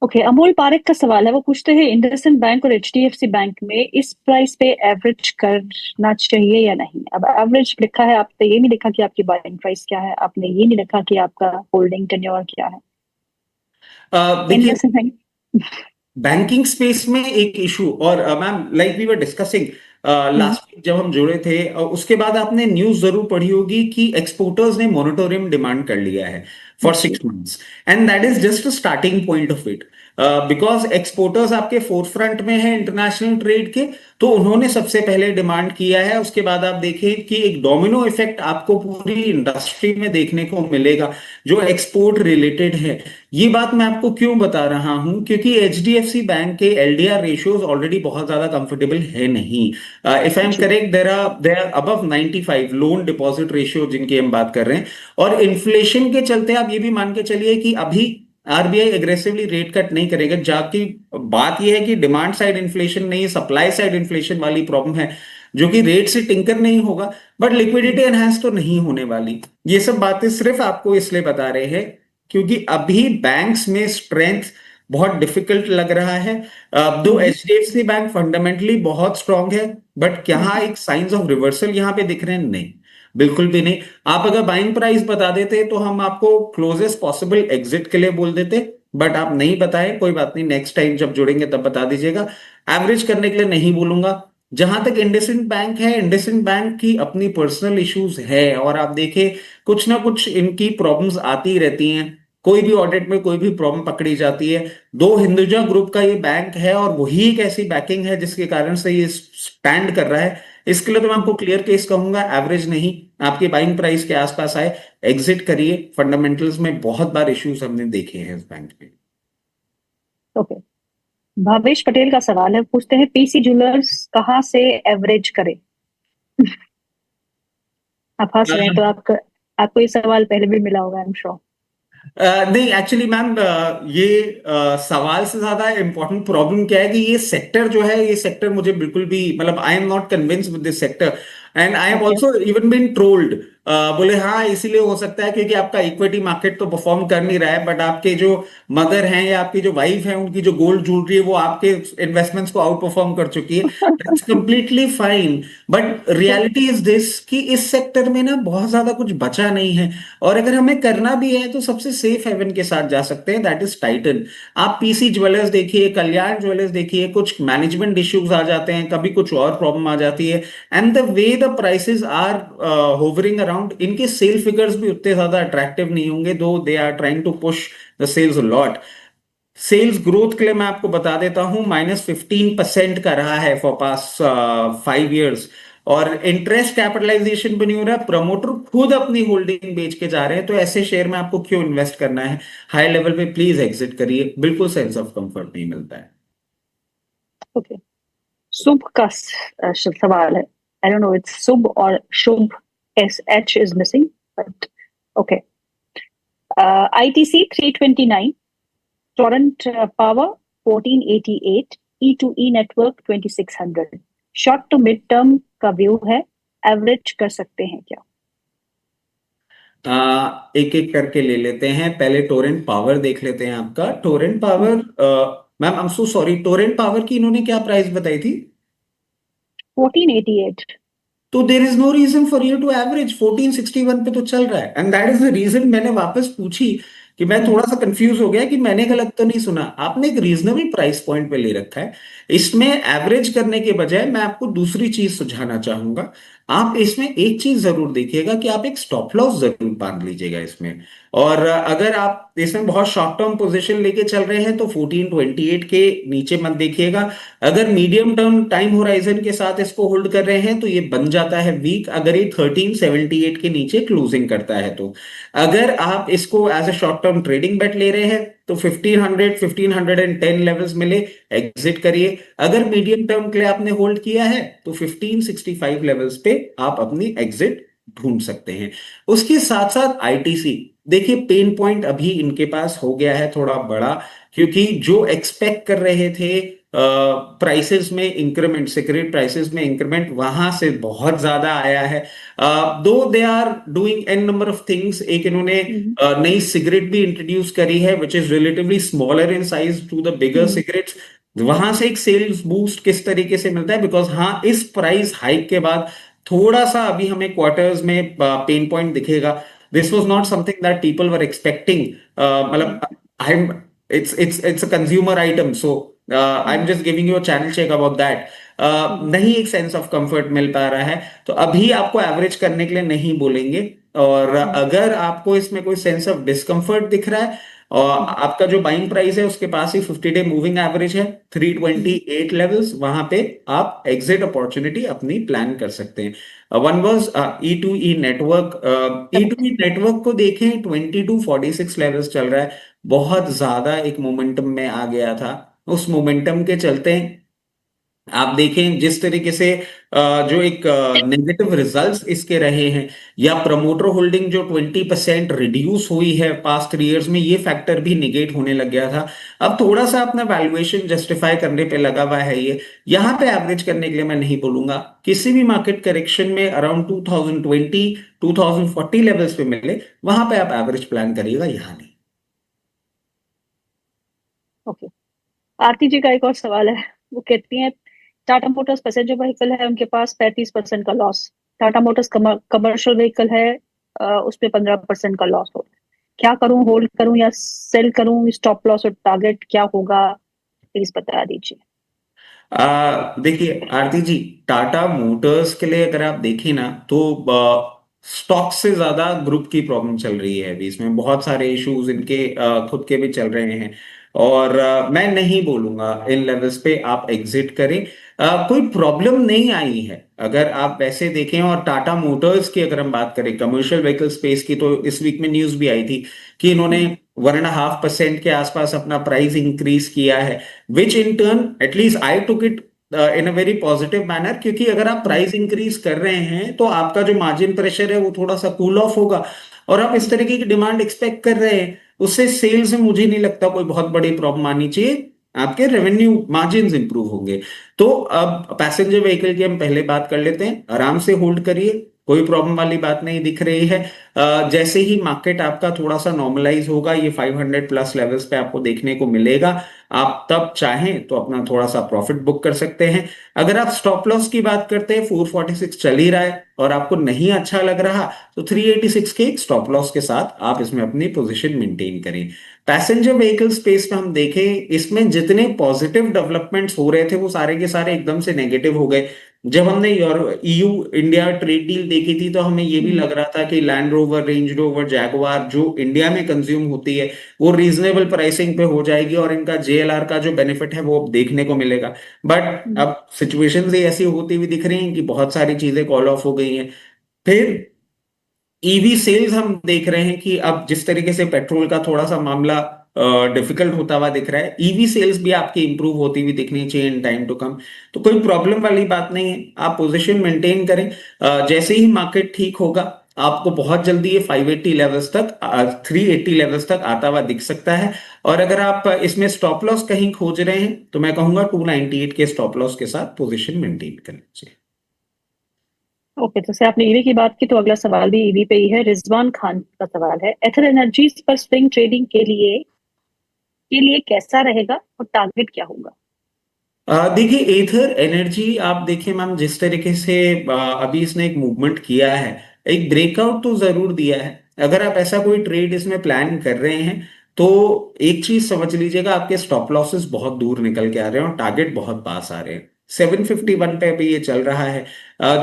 Okay, Amol Parekh का सवाल है। वो पूछते हैं इंडसइंड बैंक और एचडीएफसी बैंक में इस प्राइस पे एवरेज करना चाहिए या नहीं। अब एवरेज लिखा है, आपने ये नहीं लिखा कि आपकी बाइंग प्राइस क्या है, आपने ये नहीं लिखा कि आपका होल्डिंग टेन्योर क्या है। देखिए, इंडसइंड बैंक। बैंकिंग स्पेस में एक इशू, और ma'am like we were discussing hmm. Last week जब हम जुड़े थे, उसके बाद आपने न्यूज जरूर पढ़ी होगी कि एक्सपोर्टर्स ने मोरेटोरियम डिमांड कर लिया है फॉर जी। 6 months. And that is just a starting point of it, because exporters आपके फोर फ्रंट में है इंटरनेशनल ट्रेड के। तो उन्होंने सबसे पहले डिमांड किया है, उसके बाद आप देखें कि एक डोमिनो इफेक्ट आपको पूरी इंडस्ट्री में देखने को मिलेगा जो एक्सपोर्ट रिलेटेड है। ये बात मैं आपको क्यों बता रहा हूं, क्योंकि एचडीएफसी बैंक के एलडीआर रेशियोज ऑलरेडी बहुत ज्यादा कंफर्टेबल है नहीं। इफ आई एम जी। Correct, there are above 95 loan deposit ratio जिनकी हम बात कर रहे हैं। और इन्फ्लेशन के चलते आप ये भी मान के चलिए कि अभी आरबीआई एग्रेसिवली रेट कट नहीं करेगा, जाकि बात यह है कि डिमांड साइड इन्फ्लेशन नहीं, सप्लाई साइड इन्फ्लेशन वाली प्रॉब्लम है, जो कि रेट से टिंकर नहीं होगा, बट लिक्विडिटी एनहांस तो नहीं होने वाली। ये सब बातें सिर्फ आपको इसलिए बता रहे हैं क्योंकि अभी बैंक्स में स्ट्रेंथ बहुत डिफिकल्ट लग रहा है। अब दो हम्म। एचडीएफसी बैंक फंडामेंटली बहुत स्ट्रांग है, बट क्या हम्म। एक साइंस ऑफ रिवर्सल यहां पे दिख रहे हैं? नहीं, बिल्कुल भी नहीं। आप अगर बाइंग प्राइस बता देते तो हम आपको क्लोजेस्ट पॉसिबल एग्जिट के लिए बोल देते, बट आप नहीं बताए। कोई बात नहीं, नेक्स्ट टाइम जब जुड़ेंगे तब बता दीजिएगा। एवरेज करने के लिए नहीं बोलूंगा। जहां तक इंडसइंड बैंक है, इंडसइंड बैंक की अपनी पर्सनल इश्यूज है, और आप देखिए कुछ ना कुछ इनकी प्रॉब्लम्स आती ही रहती हैं। कोई भी ऑडिट में कोई भी प्रॉब्लम पकड़ी जाती है। दो हिंदुजा ग्रुप का ये बैंक है, और वही एक ऐसी बैकिंग है जिसके कारण से ये स्टैंड कर रहा है। इसके लिए तो मैं आपको क्लियर केस कहूंगा, एवरेज नहीं, आपकी बाइंग प्राइस के आसपास आए एग्जिट करिए। फंडामेंटल्स में बहुत बार इश्यूज हमने देखे हैं इस बैंक में। ओके, भावेश पटेल का सवाल है। पूछते हैं पीसी ज्वेलर्स कहाँ से एवरेज करे। आप हंस रहे हैं तो आपका, आपको ये सवाल पहले भी मिला होगा, आई एम श्योर। नहीं, एक्चुअली मैम, ये सवाल से ज्यादा इम्पोर्टेंट प्रॉब्लम क्या है कि ये सेक्टर जो है, ये सेक्टर मुझे बिल्कुल भी, मतलब I am not convince with this sector. And I have okay. Also even been trolled. बोले हाँ इसीलिए हो सकता है क्योंकि आपका इक्विटी मार्केट तो परफॉर्म कर नहीं रहा है, बट आपके जो मदर हैं या आपकी जो वाइफ है, उनकी जो गोल्ड ज्वेलरी है वो आपके इन्वेस्टमेंट्स को आउट परफॉर्म कर चुकी है। That's completely fine, but reality is this कि इस सेक्टर में ना बहुत ज्यादा कुछ बचा नहीं है। और अगर हमें करना भी है तो सबसे सेफ हेवन के साथ जा सकते हैं, दैट इज टाइटन। आप पीसी ज्वेलर्स देखिए, कल्याण ज्वेलर्स देखिए, कुछ मैनेजमेंट इश्यूज आ जाते हैं, कभी कुछ और प्रॉब्लम आ जाती है। And the way the prices are hovering around, इनके सेल फिगर्स भी उतने ज्यादा अट्रैक्टिव नहीं होंगे, though they are trying to push the sales lot. Sales growth के लिए मैं आपको बता देता हूं, -15% का रहा है फॉर पास 5 years। और इंटरेस्ट कैपिटलाइजेशन भी नहीं हो रहा है, प्रमोटर खुद अपनी होल्डिंग बेच के जा रहे हैं। तो ऐसे शेयर में आपको क्यों इन्वेस्ट करना है? हाई लेवल पे प्लीज एग्जिट करिए, बिल्कुल सेंस ऑफ कंफर्ट नहीं मिलता है। ओके, शुभ का सवाल है। I don't know it's Shubh or Shubh, S H is missing, but okay. ITC 329, Torrent Power 1488, E to E network 2600। Short to mid term का व्यू है, एवरेज कर सकते हैं क्या? एक एक करके ले लेते हैं। पहले टोरेंट पावर देख लेते हैं। आपका Torrent Power, ma'am I am so sorry, Torrent Power की इन्होंने क्या प्राइस बताई थी? 1488। तो there is no reason for you to average, 1461 पे तो चल रहा है। And that is the reason मैंने वापस पूछी कि मैं थोड़ा सा कंफ्यूज हो गया कि मैंने गलत तो नहीं सुना। आपने एक रीजनेबल प्राइस पॉइंट पे ले रखा है। इसमें एवरेज करने के बजाय मैं आपको दूसरी चीज सुझाना चाहूंगा। आप इसमें एक चीज जरूर देखिएगा कि आप एक स्टॉप लॉस जरूर बांध लीजिएगा इसमें। और अगर आप इसमें बहुत शॉर्ट टर्म पोजीशन लेके चल रहे हैं तो 1428 के नीचे मत देखिएगा। अगर मीडियम टर्म टाइम होराइजन के साथ इसको होल्ड कर रहे हैं तो ये बन जाता है वीक, अगर ये 1378 के नीचे क्लोजिंग करता है तो। अगर आप इसको as a short term trading bet ले रहे हैं तो 1500 1510 लेवल्स मिले एग्जिट करिए। अगर मीडियम टर्म के लिए आपने होल्ड किया है तो 1565 लेवल्स पे आप अपनी एग्जिट ढूंढ सकते हैं। उसके साथ साथ आईटीसी देखिए, पेन पॉइंट अभी इनके पास हो गया है थोड़ा बड़ा, क्योंकि जो एक्सपेक्ट कर रहे थे प्राइसेस में इंक्रीमेंट, सिगरेट प्राइसेस में इंक्रीमेंट वहां से बहुत ज्यादा आया है। Though they are doing an number of things. एक इन्होंने हम्म। नई सिगरेट भी इंट्रोड्यूस करी है which is relatively smaller in size to the bigger hmm. Cigarettes. वहां से एक सेल्स बूस्ट किस तरीके से मिलता है, बिकॉज हाँ, इस प्राइस हाइक के बाद थोड़ा सा अभी हमें क्वार्टर्स में पेन पॉइंट दिखेगा। This was not something that people were expecting. मतलब I am, it's a consumer item, so I'm hmm. just giving you a channel check about that. Hmm. नहीं एक सेंस ऑफ कंफर्ट मिल पा रहा है, तो अभी आपको एवरेज करने के लिए नहीं बोलेंगे। और हम्म। अगर आपको इसमें कोई सेंस ऑफ डिस्कम्फर्ट दिख रहा है, और हम्म। आपका जो बाइंग प्राइस है उसके पास ही 50 डे मूविंग एवरेज है 328 लेवल्स, वहां पे आप एग्जिट अपॉर्चुनिटी अपनी प्लान कर सकते हैं। One was E to E network. E two correct. E network को देखें, 2246 लेवल्स चल रहा है, बहुत ज्यादा एक मोमेंटम में आ गया था। उस मोमेंटम के चलते आप देखें जिस तरीके से जो एक नेगेटिव रिजल्ट्स इसके रहे हैं, या प्रमोटर होल्डिंग जो 20% रिड्यूस हुई है पास्ट 3 इयर्स में, ये फैक्टर भी निगेट होने लग गया था। अब थोड़ा सा अपना वैल्यूएशन जस्टिफाई करने पे लगा हुआ है ये। यहाँ पे एवरेज करने के लिए मैं नहीं बोलूंगा। किसी भी मार्केट करेक्शन में अराउंड 2020 2040 लेवल्स पे मिले, वहां पे आप एवरेज प्लान करिएगा, यहाँ नहीं। ओके। आरती जी का एक और सवाल है। वो कहती हैं टाटा मोटर्स पैसेंजर व्हीकल है, उनके पास 35% का loss. Tata Motors commercial vehicle है, उस पे 15% का लॉस हो। क्या करूं, होल्ड करूं या सेल करूं? स्टॉप लॉस और टारगेट क्या होगा, प्लीज बता दीजिए। देखिए आरती जी, टाटा मोटर्स के लिए अगर आप देखें ना, तो स्टॉक से ज्यादा ग्रुप की प्रॉब्लम चल रही है अभी। इसमें बहुत सारे इश्यूज इनके खुद के भी चल रहे हैं, और मैं नहीं बोलूंगा इन लेवल्स पे आप एग्जिट करें। कोई प्रॉब्लम नहीं आई है अगर आप वैसे देखें। और टाटा मोटर्स की अगर हम बात करें कमर्शियल व्हीकल स्पेस की, तो इस वीक में न्यूज भी आई थी कि इन्होंने 1.5% के आसपास अपना प्राइस इंक्रीज किया है, which in turn at least I took it in a very positive manner. क्योंकि अगर आप प्राइस इंक्रीज कर रहे हैं तो आपका जो मार्जिन प्रेशर है वो थोड़ा सा कूल ऑफ होगा, और आप इस तरीके की डिमांड एक्सपेक्ट कर रहे हैं, उससे सेल्स में मुझे नहीं लगता कोई बहुत बड़ी प्रॉब्लम आनी चाहिए। आपके रेवेन्यू मार्जिन इंप्रूव होंगे। तो अब पैसेंजर व्हीकल की हम पहले बात कर लेते हैं, आराम से होल्ड करिए, कोई प्रॉब्लम वाली बात नहीं दिख रही है। जैसे ही मार्केट आपका थोड़ा सा नॉर्मलाइज होगा, ये 500 प्लस लेवल्स पे आपको देखने को मिलेगा, आप तब चाहें तो अपना थोड़ा सा प्रॉफिट बुक कर सकते हैं। अगर आप स्टॉप लॉस की बात करते हैं, 446 चल ही रहा है और आपको नहीं अच्छा लग रहा, तो 386 के एक स्टॉप लॉस के साथ आप इसमें अपनी पोजीशन मेंटेन करें। पैसेंजर व्हीकल स्पेस में हम देखें, इसमें जितने पॉजिटिव डेवलपमेंट्स हो रहे थे वो सारे के सारे एकदम से नेगेटिव हो गए। जब हमने ईयू इंडिया ट्रेड डील देखी थी, तो हमें ये भी लग रहा था कि land rover, range rover, Jaguar जो इंडिया में कंज्यूम होती है वो रीजनेबल प्राइसिंग पे हो जाएगी, और इनका जेएलआर का जो बेनिफिट है वो अब देखने को मिलेगा। बट अब सिचुएशंस ही ऐसी होती हुई दिख रही हैं कि बहुत सारी चीजें कॉल ऑफ हो गई हैं। फिर ईवी सेल्स हम देख रहे हैं कि अब जिस तरीके से पेट्रोल का थोड़ा सा मामला डिफिकल्ट होता हुआ दिख रहा है, ईवी सेल्स भी आपकी इंप्रूव होती हुई दिखनी चाहिए इन टाइम टू कम। तो कोई प्रॉब्लम वाली बात नहीं है, आप पोजीशन मेंटेन करें। जैसे ही मार्केट ठीक होगा, आपको बहुत जल्दी ये 580 लेवल्स तक, 380 लेवल्स तक आता हुआ दिख सकता है। और अगर आप इसमें स्टॉप लॉस कहीं खोज रहे हैं, तो मैं कहूंगा 298 के स्टॉप लॉस के साथ पोजीशन मेंटेन करना चाहिए। ओके, जैसे आपने ईवी की बात की तो अगला सवाल भी ईवी पे ही है। रिजवान खान का सवाल है, एथर एनर्जीज पर स्विंग ट्रेडिंग के लिए कैसा रहेगा और टारगेट क्या होगा? देखिए एथर एनर्जी आप देखिए मैम, जिस तरीके से अभी इसने एक मूवमेंट किया है, एक ब्रेकआउट तो जरूर दिया है। अगर आप ऐसा कोई ट्रेड इसमें प्लान कर रहे हैं, तो एक चीज समझ लीजिएगा, आपके स्टॉप लॉसेस बहुत दूर निकल के आ रहे हैं और टारगेट बहुत पास आ रहे हैं। 751 पे अभी ये चल रहा है।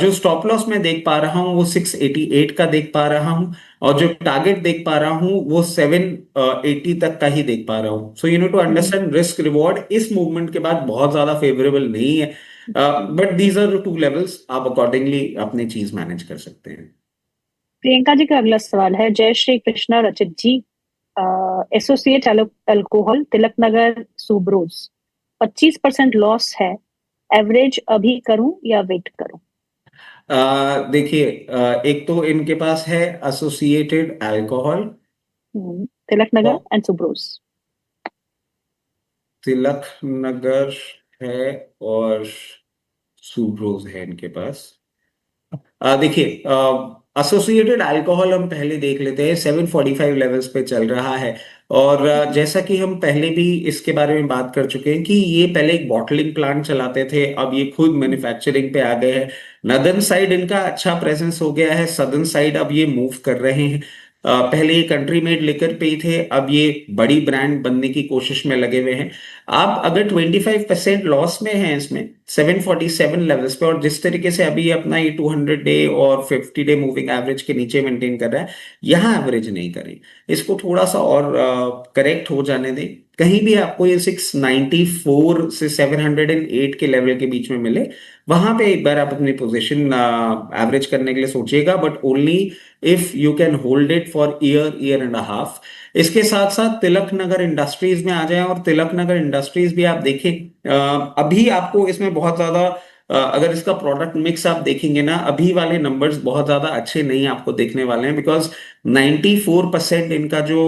जो स्टॉप लॉस मैं देख पा रहा हूँ वो 688 का देख पा रहा हूँ, और जो टारगेट देख पा रहा हूँ वो 780 तक का ही देख पा रहा हूँ। So you need to understand risk reward इस मूवमेंट के बाद बहुत ज्यादा फेवरेबल नहीं है। But these are two levels, आप अकॉर्डिंगली अपनी चीज मैनेज कर सकते हैं। प्रियंका जी का अगला सवाल है, जय श्री कृष्णा रचित जी, एसोसिएट अल्कोहल तिलक नगर सुब्रोज, 25% लॉस है, एवरेज अभी करूं या वेट करूं? देखिए, एक तो इनके पास है associated alcohol, Tilak Nagar and सुब्रोज। तिलक नगर है और सुब्रोज है इनके पास। देखिए, एसोसिएटेड अल्कोहल हम पहले देख लेते हैं, 745 लेवल्स पे चल रहा है। और जैसा कि हम पहले भी इसके बारे में बात कर चुके हैं कि ये पहले एक बॉटलिंग प्लांट चलाते थे, अब ये खुद मैन्युफैक्चरिंग पे आ गए हैं। नदर्न साइड इनका अच्छा प्रेजेंस हो गया है, सदर्न साइड अब ये मूव कर रहे हैं। पहले ये कंट्री मेड लिकर पे ही थे, अब ये बड़ी ब्रांड बनने की कोशिश में लगे हुए हैं। आप अगर 25% लॉस में हैं इसमें 747 लेवल्स पे, और जिस तरीके से अभी अपना ये 200 डे और 50 डे मूविंग एवरेज के नीचे मेंटेन कर रहा है, यहाँ एवरेज नहीं करें, इसको थोड़ा सा और करेक्ट हो जाने दें। कहीं भी आपको ये 694 से 708 के लेवल के बीच में मिले, वहां पे एक बार आप अपनी पोजीशन एवरेज करने के लिए सोचिएगा, but only if you can hold it for year and half. इसके साथ साथ तिलक नगर इंडस्ट्रीज में आ जाएं, और तिलक नगर इंडस्ट्रीज भी आप देखें, अभी आपको इसमें बहुत ज्यादा अगर इसका प्रोडक्ट मिक्स आप देखेंगे ना, अभी वाले नंबर्स बहुत ज्यादा अच्छे नहीं आपको देखने वाले हैं, बिकॉज 94% इनका जो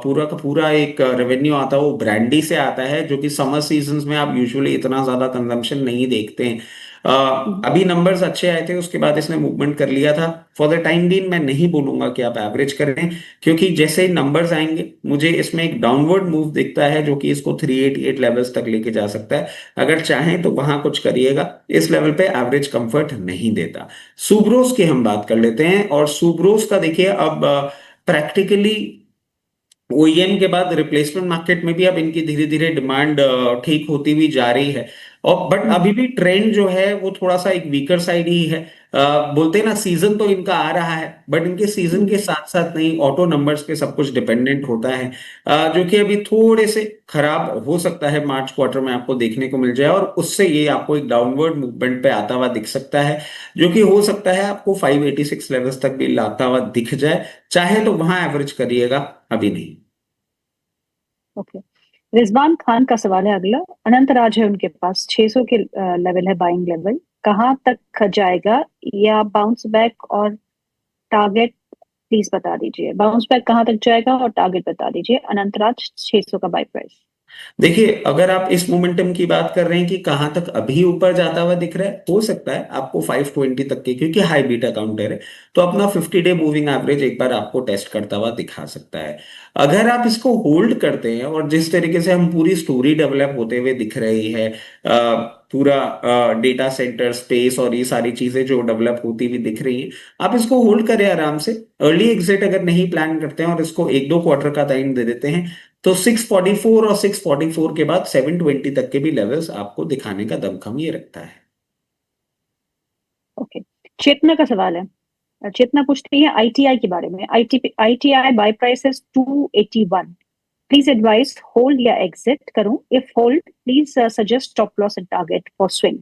पूरा का पूरा एक रेवेन्यू आता है वो ब्रांडी से आता है, जो कि समर सीजन्स में आप यूजुअली इतना ज्यादा कंजम्पशन नहीं देखते हैं। अभी नंबर्स अच्छे आए थे, उसके बाद इसने मूवमेंट कर लिया था। फॉर द टाइम बीइंग मैं नहीं बोलूंगा कि आप एवरेज करें, क्योंकि जैसे ही नंबर्स आएंगे मुझे इसमें एक डाउनवर्ड मूव दिखता है, जो कि इसको 388 लेवल्स तक लेके जा सकता है। अगर चाहें तो वहां कुछ करिएगा, इस लेवल पे एवरेज कंफर्ट नहीं देता। सुब्रोस की हम बात कर लेते हैं, और सुब्रोस का देखिए अब प्रैक्टिकली ओईएम के बाद रिप्लेसमेंट मार्केट में भी अब इनकी धीरे धीरे डिमांड ठीक होती हुई जा रही है। और बट अभी भी ट्रेंड जो है वो थोड़ा सा एक वीकर साइड ही है। बोलते हैं ना, सीजन तो इनका आ रहा है, बट इनके सीजन के साथ साथ नहीं, ऑटो नंबर्स पे सब कुछ डिपेंडेंट होता है, जो कि अभी थोड़े से खराब हो सकता है, मार्च क्वार्टर में आपको देखने को मिल जाए, और उससे ये आपको एक डाउनवर्ड मूवमेंट पे आता हुआ दिख सकता है, जो कि हो सकता है आपको 586 लेवल्स तक भी लाता हुआ दिख जाए। चाहे तो वहां एवरेज करिएगा, अभी नहीं। ओके। रिजवान खान का सवाल है अगला। अनंत राज है उनके पास, 600 के लेवल है बाइंग लेवल, कहाँ तक जाएगा या बाउंस बैक, और टारगेट प्लीज बता दीजिए। बाउंस बैक कहाँ तक जाएगा और टारगेट बता दीजिए। अनंत राज 600 का बाय प्राइस। देखिए, अगर आप इस मोमेंटम की बात कर रहे हैं कि कहां तक अभी ऊपर जाता हुआ दिख रहा है, हो सकता है आपको 520 तक के, क्योंकि हाई बीटा काउंटर है, तो अपना 50 डे मूविंग एवरेज एक बार आपको टेस्ट करता हुआ दिखा सकता है। अगर आप इसको होल्ड करते हैं, और जिस तरीके से हम पूरी स्टोरी डेवलप होते हुए दिख रही है, पूरा डेटा सेंटर स्पेस और ये सारी चीजें जो डेवलप होती हुई दिख रही हैं, आप इसको होल्ड करें आराम से। अर्ली एग्जिट अगर नहीं प्लान करते हैं और इसको एक दो क्वार्टर का टाइम दे देते हैं, तो 644 और 644 के बाद 720 तक के भी लेवल्स आपको दिखाने का दमखम ये रखता है। ओके। चेतना का सवाल है। चेतना पूछती है आईटीआई के बारे में। ITI buy price is 281। Please advise hold या एग्जिट करूं? If hold, please suggest stop loss and target for swing.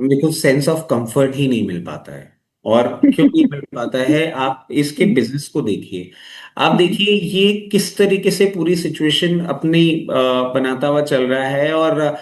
देखो, सेंस ऑफ कंफर्ट ही नहीं मिल पाता है। और क्यों नहीं मिल पाता है, आप इसके बिजनेस को देखिए। आप देखिए ये किस तरीके से पूरी सिचुएशन अपनी बनाता हुआ चल रहा है, और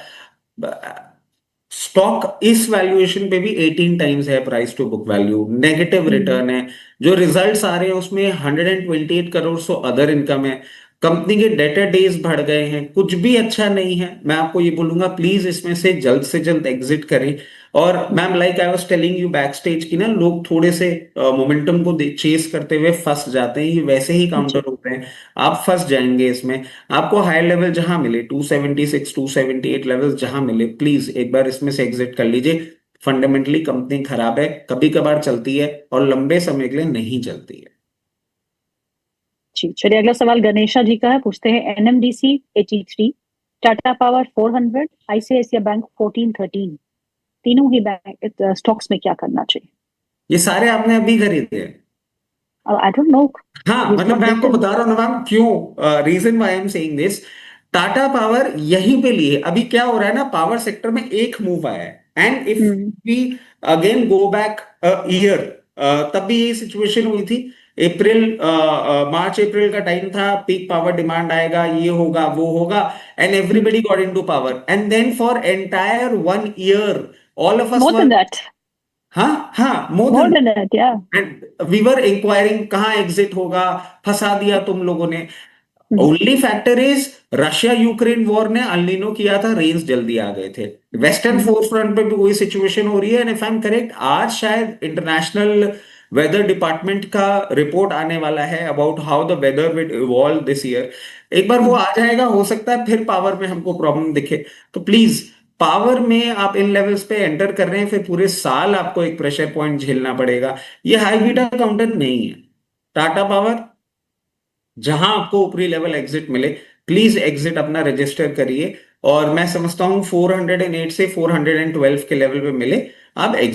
स्टॉक इस वैल्यूएशन पे भी 18 टाइम्स है price to book value, negative return है। जो रिजल्ट्स आ रहे हैं उसमें 128 करोड़ सो अदर इनकम है। कंपनी के डेटर डेज बढ़ गए हैं, कुछ भी अच्छा नहीं है। मैं आपको ये बोलूंगा, प्लीज इसमें से जल्द एग्जिट करें। और ma'am, like I was telling you back stage की ना, लोग थोड़े से मोमेंटम को चेस करते हुए फंस जाते हैं, ये वैसे ही जी। काउंटर होते हैं, आप फंस जाएंगे इसमें। आपको हाई लेवल जहां मिले 276 278 लेवल जहां मिले, प्लीज एक बार इसमें से एग्जिट कर लीजिए। फंडामेंटली कंपनी खराब है, कभी कभार चलती है और लंबे समय के लिए नहीं चलती है। जी चलिए, अगला सवाल गणेशा जी का है। पूछते हैं NMDC 83, Tata power 400, ICICI bank 1413, तीनों ही बैंक स्टॉक्स में क्या करना चाहिए? ये सारे आपने अभी खरीदे हैं? आई डोंट नो। हाँ, मतलब मैं आपको बता रहा हूँ ना मैम, क्यों, reason why I am saying this. Tata Power यहीं पे लिए, अभी क्या हो रहा है ना, पावर सेक्टर में एक मूव आया है, and if we again go back year, तब भी ये सिचुएशन हुई थी। अप्रैल, मार्च अप्रैल का टाइम था, पीक पावर डिमांड आएगा, ये होगा वो होगा, and everybody got into power, and then for entire 1 year all of us more were, than that. हाँ हाँ, more more than, than that, yeah. And we were inquiring कहाँ exit होगा, फंसा दिया तुम लोगों ने। Only factor is Russia Ukraine war ने अल्नीनो किया था, रेन्स जल्दी आ गए थे। वेस्टर्न फोर्स फ्रंट पे भी वही सिचुएशन हो रही है, and if I am correct आज शायद इंटरनेशनल वेदर डिपार्टमेंट का रिपोर्ट आने वाला है about how the weather will evolve this year. एक बार वो आ जाएगा, हो सकता है फिर पावर में हमको प्रॉब्लम दिखे। तो प्लीज, पावर में आप इन लेवल्स पे एंटर कर रहे हैं, फिर पूरे साल आपको एक प्रेशर पॉइंट झेलना पड़ेगा। ये हाई बीटा काउंटर नहीं है। टाटा पावर, जहां आपको ऊपरी लेवल एग्जिट मिले, प्लीज एग्जिट अपना रजिस्टर करिए। और मैं समझता हूं 408 से 412 के लेवल पे मिले, आप